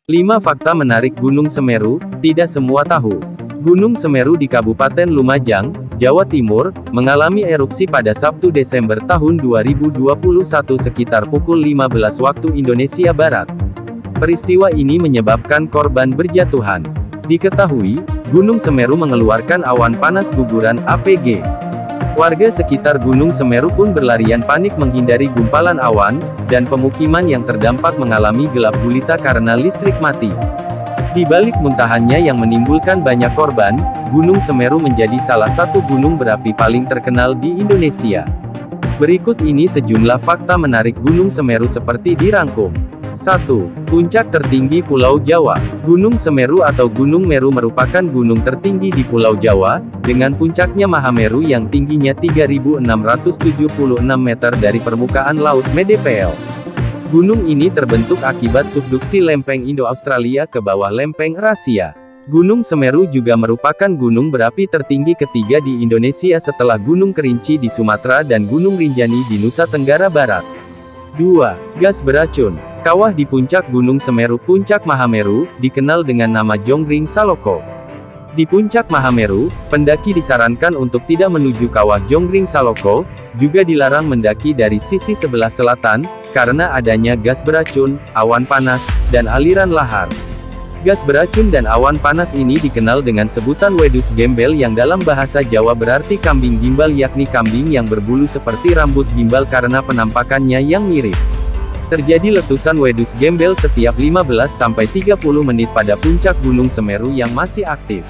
5 fakta menarik Gunung Semeru, tidak semua tahu. Gunung Semeru di Kabupaten Lumajang, Jawa Timur, mengalami erupsi pada Sabtu Desember tahun 2021 sekitar pukul 15 waktu Indonesia Barat. Peristiwa ini menyebabkan korban berjatuhan. Diketahui, Gunung Semeru mengeluarkan awan panas guguran APG. Warga sekitar Gunung Semeru pun berlarian panik menghindari gumpalan awan, dan pemukiman yang terdampak mengalami gelap gulita karena listrik mati. Di balik muntahannya yang menimbulkan banyak korban, Gunung Semeru menjadi salah satu gunung berapi paling terkenal di Indonesia. Berikut ini sejumlah fakta menarik Gunung Semeru seperti dirangkum. 1. Puncak tertinggi Pulau Jawa. Gunung Semeru atau Gunung Meru merupakan gunung tertinggi di Pulau Jawa, dengan puncaknya Mahameru yang tingginya 3.676 meter dari permukaan laut (mdpl). Gunung ini terbentuk akibat subduksi lempeng Indo-Australia ke bawah lempeng Eurasia. Gunung Semeru juga merupakan gunung berapi tertinggi ketiga di Indonesia setelah Gunung Kerinci di Sumatera dan Gunung Rinjani di Nusa Tenggara Barat. 2. Gas beracun. Kawah di puncak Gunung Semeru Puncak Mahameru, dikenal dengan nama Jonggring Saloko. Di puncak Mahameru, pendaki disarankan untuk tidak menuju kawah Jonggring Saloko, juga dilarang mendaki dari sisi sebelah selatan, karena adanya gas beracun, awan panas, dan aliran lahar. Gas beracun dan awan panas ini dikenal dengan sebutan wedus gembel yang dalam bahasa Jawa berarti kambing gimbal, yakni kambing yang berbulu seperti rambut gimbal karena penampakannya yang mirip. Terjadi letusan wedus gembel setiap 15-30 menit pada puncak Gunung Semeru yang masih aktif.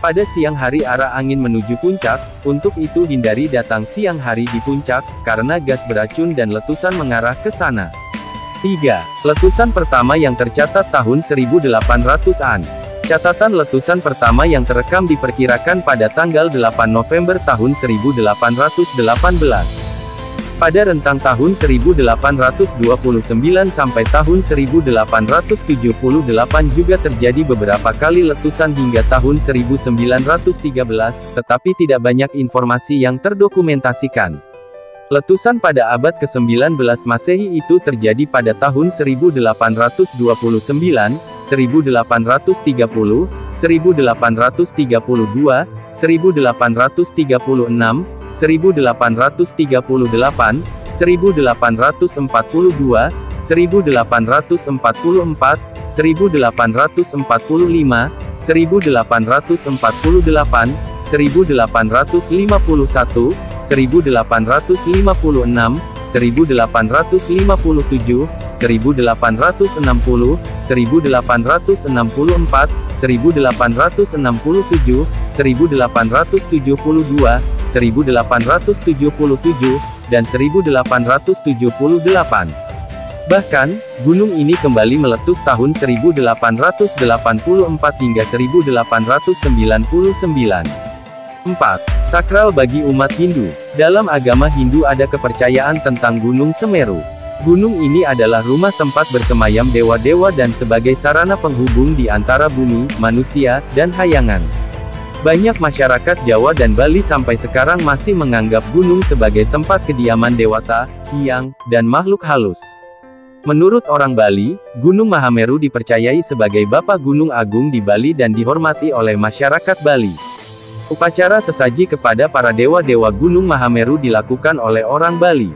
Pada siang hari arah angin menuju puncak, untuk itu hindari datang siang hari di puncak, karena gas beracun dan letusan mengarah ke sana. 3. Letusan pertama yang tercatat tahun 1800-an. Catatan letusan pertama yang terekam diperkirakan pada tanggal 8 November tahun 1818. Pada rentang tahun 1829 sampai tahun 1878 juga terjadi beberapa kali letusan hingga tahun 1913, tetapi tidak banyak informasi yang terdokumentasikan. Letusan pada abad ke-19 Masehi itu terjadi pada tahun 1829, 1830, 1832, 1836, 1838, 1842, 1844, 1845, 1848, 1851, 1856, 1857, 1860, 1864, 1867, 1872, 1877, dan 1878. Bahkan, gunung ini kembali meletus tahun 1884 hingga 1899. 4. Sakral bagi umat Hindu. Dalam agama Hindu ada kepercayaan tentang Gunung Semeru. Gunung ini adalah rumah tempat bersemayam dewa-dewa dan sebagai sarana penghubung di antara bumi, manusia, dan hayangan. Banyak masyarakat Jawa dan Bali sampai sekarang masih menganggap gunung sebagai tempat kediaman dewata, hyang, dan makhluk halus. Menurut orang Bali, Gunung Mahameru dipercayai sebagai Bapa Gunung Agung di Bali dan dihormati oleh masyarakat Bali. Upacara sesaji kepada para dewa-dewa Gunung Mahameru dilakukan oleh orang Bali.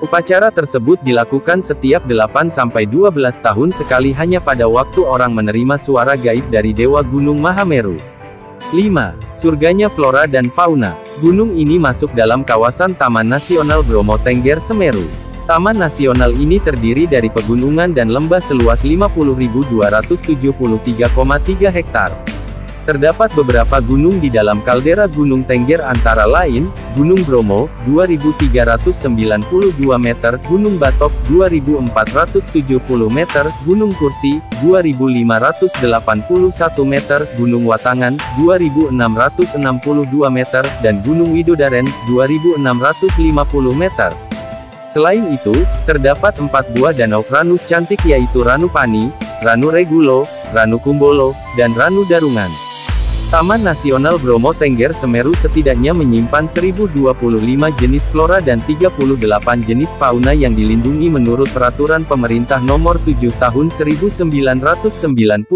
Upacara tersebut dilakukan setiap 8-12 tahun sekali hanya pada waktu orang menerima suara gaib dari dewa Gunung Mahameru. 5. Surganya flora dan fauna. Gunung ini masuk dalam kawasan Taman Nasional Bromo Tengger Semeru. Taman nasional ini terdiri dari pegunungan dan lembah seluas 50.273,3 hektar. Terdapat beberapa gunung di dalam kaldera Gunung Tengger antara lain, Gunung Bromo, 2.392 meter, Gunung Batok, 2.470 meter, Gunung Kursi, 2.581 meter, Gunung Watangan, 2.662 meter, dan Gunung Widodaren, 2.650 meter. Selain itu, terdapat 4 buah danau Ranu cantik yaitu Ranu Pani, Ranu Regulo, Ranu Kumbolo, dan Ranu Darungan. Taman Nasional Bromo Tengger Semeru setidaknya menyimpan 1025 jenis flora dan 38 jenis fauna yang dilindungi menurut Peraturan Pemerintah Nomor 7 Tahun 1999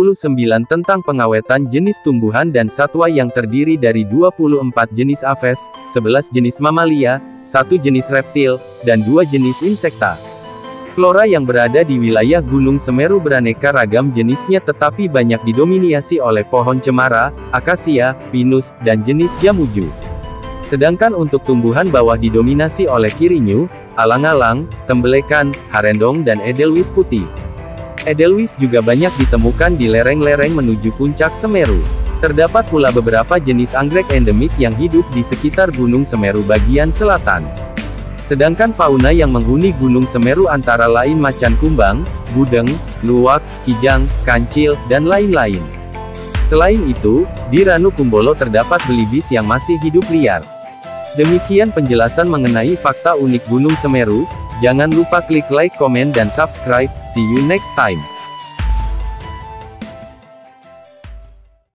tentang pengawetan jenis tumbuhan dan satwa yang terdiri dari 24 jenis aves, 11 jenis mamalia, 1 jenis reptil, dan 2 jenis insekta. Flora yang berada di wilayah Gunung Semeru beraneka ragam jenisnya tetapi banyak didominasi oleh pohon cemara, akasia, pinus, dan jenis jamuju. Sedangkan untuk tumbuhan bawah didominasi oleh kirinyu, alang-alang, tembelekan, harendong dan edelweiss putih. Edelweiss juga banyak ditemukan di lereng-lereng menuju puncak Semeru. Terdapat pula beberapa jenis anggrek endemik yang hidup di sekitar Gunung Semeru bagian selatan. Sedangkan fauna yang menghuni Gunung Semeru antara lain macan kumbang, gudeng, luwak, kijang, kancil, dan lain-lain. Selain itu, di Ranu Kumbolo terdapat belibis yang masih hidup liar. Demikian penjelasan mengenai fakta unik Gunung Semeru. Jangan lupa klik like, komen, dan subscribe. See you next time.